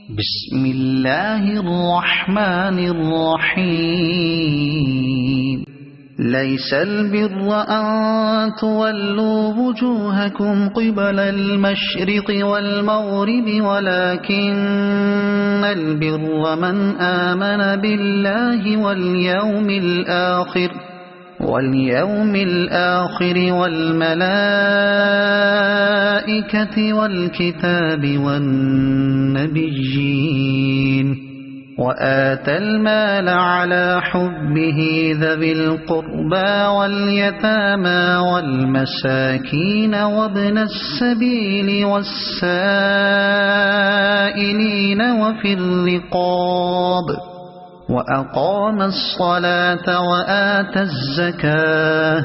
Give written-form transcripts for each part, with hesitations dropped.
بسم الله الرحمن الرحيم. ليس البر أن تولوا وجوهكم قبل المشرق والمغرب ولكن البر من آمن بالله واليوم الآخر والملائكة والكتاب والنبيين وآتى المال على حبه ذوي القربى واليتامى والمساكين وابن السبيل والسائلين وفي الرقاب وأقام الصلاة وآتى الزكاة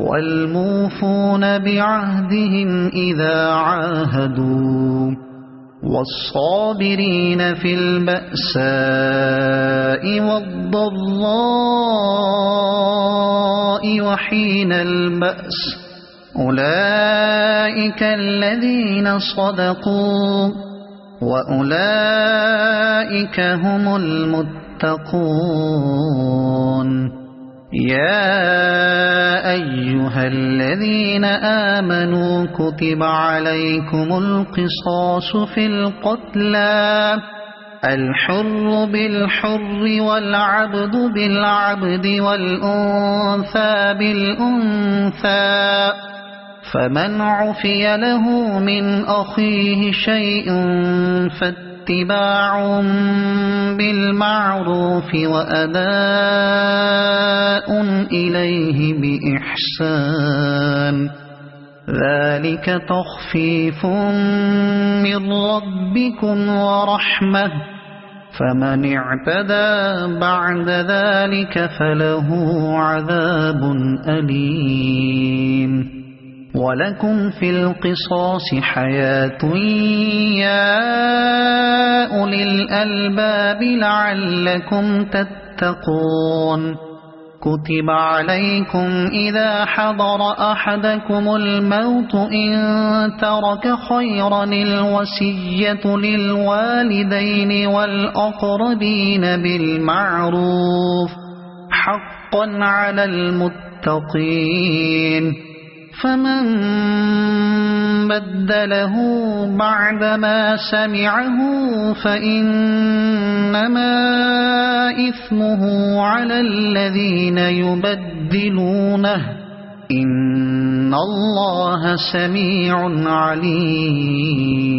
والموفون بعهدهم إذا عاهدوا والصابرين في البأساء والضراء وحين البأس أولئك الذين صدقوا وأولئك هم المتقون. يا أيها الذين آمنوا كتب عليكم القصاص في القتلى الحر بالحر والعبد بالعبد والأنثى بالأنثى فمن عفي له من أخيه شيء فاتباع بالمعروف وأداء إليه بإحسان ذلك تخفيف من ربكم ورحمة فمن اعتدى بعد ذلك فله عذاب أليم. ولكم في القصاص حياة يا أولي الألباب لعلكم تتقون. كتب عليكم إذا حضر أحدكم الموت إن ترك خيرا الوصية للوالدين والأقربين بالمعروف حقا على المتقين. فمن بدله بعدما سمعه فإنما إثمه على الذين يبدلونه إن الله سميع عليم.